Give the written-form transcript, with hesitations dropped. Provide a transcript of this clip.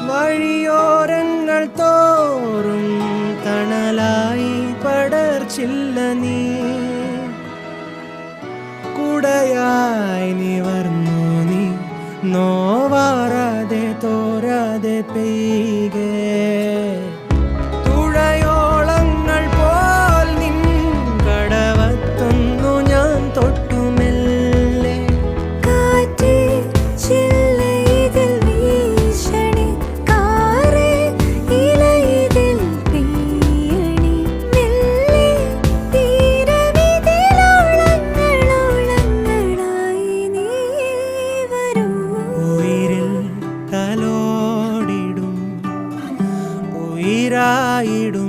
വഴിയോരങ്ങൾ തോറും തണലായി പടർച്ചില്ല നീ കുടയായി നിവർന്നു നീ നോവാറാതെ തോരാതെ പെയ്കെ തുഴയോളങ്ങൾ പോൽ നിൻ കടവത്തൊന്നു ഞാൻ തൊട്ടുമെല്ലെ കാറ്റ് ചില്ലയിതിൽ വീശണി കാറ് ഇലയിതിൽ പെയ്യണി മെല്ലെ തീരമിതിലോളങ്ങളോളങ്ങളായി നീ വരൂ ഉയിരിൽ തലോടിടും ഉയിരായിടും